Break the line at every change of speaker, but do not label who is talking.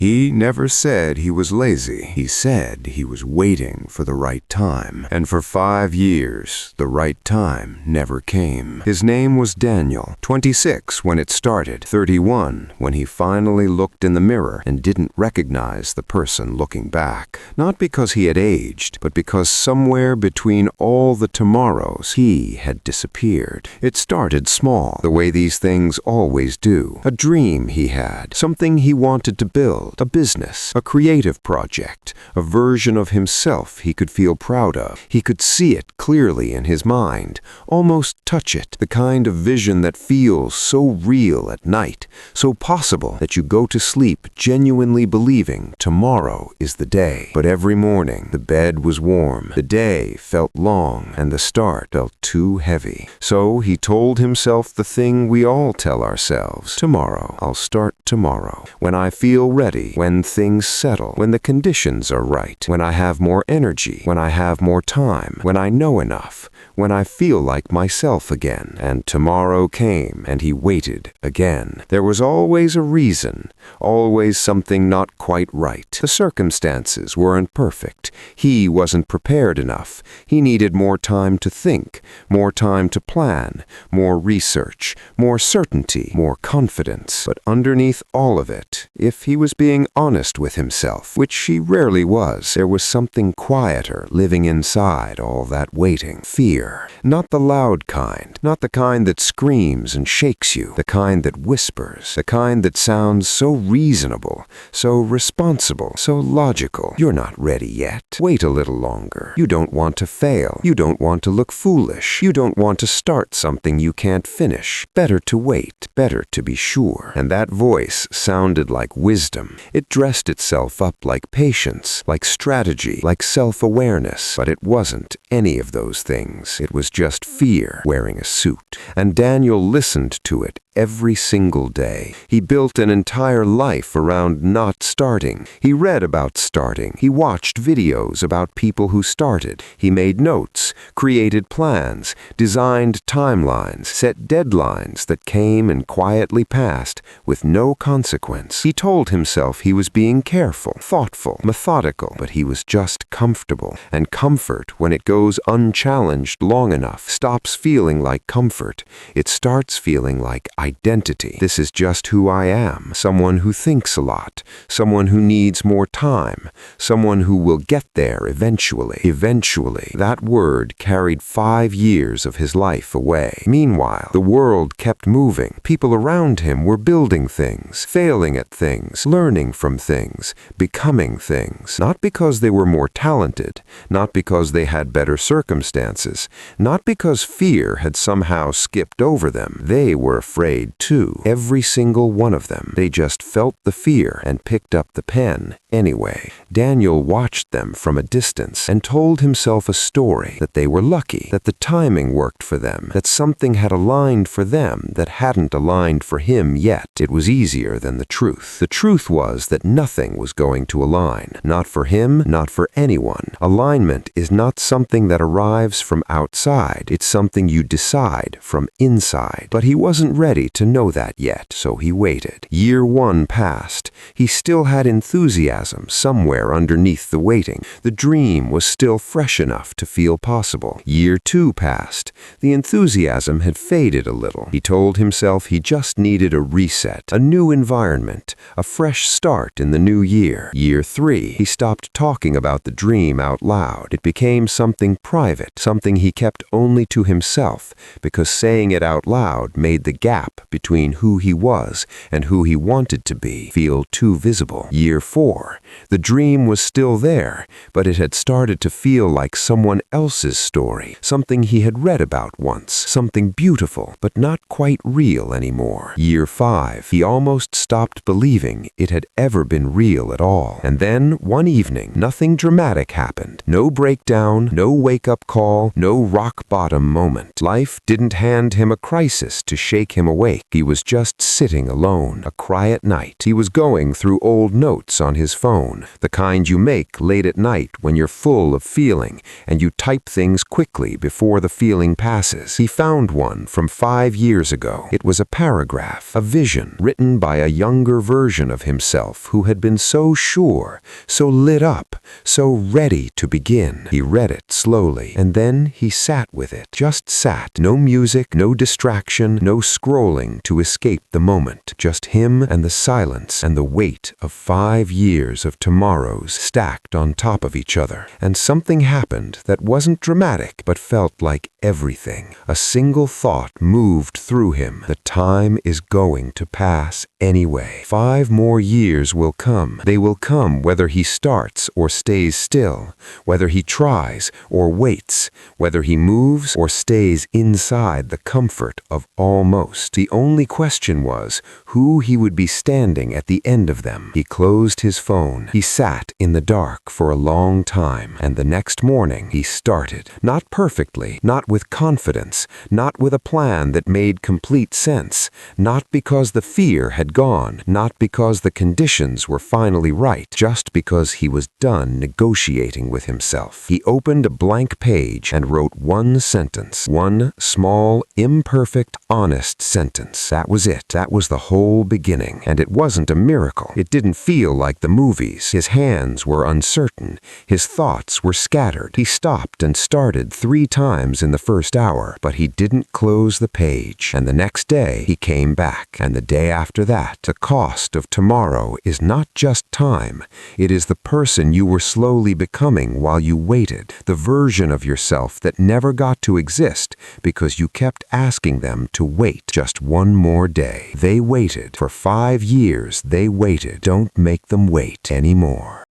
He never said he was lazy. He said he was waiting for the right time. And for 5 years, the right time never came. His name was Daniel, 26 when it started, 31 when he finally looked in the mirror and didn't recognize the person looking back. Not because he had aged, but because somewhere between all the tomorrows, he had disappeared. It started small, the way these things always do. A dream he had, something he wanted to build. A business, a creative project, a version of himself he could feel proud of. He could see it clearly in his mind, almost touch it, the kind of vision that feels so real at night, so possible that you go to sleep genuinely believing tomorrow is the day. But every morning, the bed was warm, the day felt long, and the start felt too heavy. So he told himself the thing we all tell ourselves, tomorrow, I'll start tomorrow, when I feel ready, when things settle, when the conditions are right, when I have more energy, when I have more time, when I know enough, when I feel like myself again. And tomorrow came, and he waited again. There was always a reason, always something not quite right. The circumstances weren't perfect. He wasn't prepared enough. He needed more time to think, more time to plan, more research, more certainty, more confidence. But underneath all of it, if he was being honest with himself, which he rarely was, there was something quieter living inside all that waiting. Fear. Not the loud kind, not the kind that screams and shakes you, the kind that whispers, the kind that sounds so reasonable, so responsible, so logical. You're not ready yet. Wait a little longer. You don't want to fail. You don't want to look foolish. You don't want to start something you can't finish. Better to wait, better to be sure. And that voice sounded like wisdom. It dressed itself up like patience, like strategy, like self-awareness, but it wasn't any of those things. It was just fear wearing a suit. And Daniel listened to it every single day. He built an entire life around not starting. He read about starting. He watched videos about people who started. He made notes, created plans, designed timelines, set deadlines that came and quietly passed with no consequence. He told himself he was being careful, thoughtful, methodical, but he was just comfortable. And comfort, when it goes unchallenged long enough, stops feeling like comfort. It starts feeling like identity. This is just who I am. Someone who thinks a lot. Someone who needs more time. Someone who will get there eventually. Eventually. That word carried 5 years of his life away. Meanwhile, the world kept moving. People around him were building things, failing at things, learning from things, becoming things. Not because they were more talented, not because they had better circumstances, not because fear had somehow skipped over them. They were afraid too. Every single one of them. They just felt the fear and picked up the pen anyway. Daniel watched them from a distance and told himself a story that they were lucky, that the timing worked for them, that something had aligned for them that hadn't aligned for him yet. It was easier than the truth. The truth was that nothing was going to align. Not for him, not for anyone. Alignment is not something that arrives from outside. It's something you decide from inside. But he wasn't ready to know that yet, so he waited. Year 1 passed. He still had enthusiasm somewhere underneath the waiting. The dream was still fresh enough to feel possible. Year 2 passed. The enthusiasm had faded a little. He told himself he just needed a reset, a new environment, a fresh start in the new year. Year 3, he stopped talking about the dream out loud. It became something private, something he kept only to himself, because saying it out loud made the gap between who he was and who he wanted to be feel too visible. Year 4. The dream was still there, but it had started to feel like someone else's story, something he had read about once, something beautiful but not quite real anymore. Year 5. He almost stopped believing it had ever been real at all. And then, one evening, nothing dramatic happened. No breakdown, no wake-up call, no rock-bottom moment. Life didn't hand him a crisis to shake him awake. He was just sitting alone, a quiet night. He was going through old notes on his phone, the kind you make late at night when you're full of feeling and you type things quickly before the feeling passes. He found one from 5 years ago. It was a paragraph, a vision, written by a younger version of himself himself who had been so sure, so lit up, so ready to begin. He read it slowly, and then he sat with it. Just sat. No music, no distraction, no scrolling to escape the moment. Just him and the silence and the weight of 5 years of tomorrows stacked on top of each other. And something happened that wasn't dramatic, but felt like everything. A single thought moved through him. The time is going to pass anyway. 5 more years will come. They will come whether he starts or stays still, whether he tries or waits, whether he moves or stays inside the comfort of almost. The only question was who he would be standing at the end of them. He closed his phone. He sat in the dark for a long time, and the next morning he started. Not perfectly, not with confidence, not with a plan that made complete sense, not because the fear had gone, not because the conditions were finally right, just because he was done negotiating with himself. He opened a blank page and wrote one sentence, one small, imperfect, honest sentence. That was it. That was the whole beginning. And it wasn't a miracle. It didn't feel like the movies. His hands were uncertain. His thoughts were scattered. He stopped and started 3 times in the first hour, but he didn't close the page. And the next day, he came back. And the day after that. The cost of tomorrow is not just time. It is the person you were slowly becoming while you waited, the version of yourself that never got to exist because you kept asking them to wait just one more day. They waited. For 5 years, they waited. Don't make them wait anymore.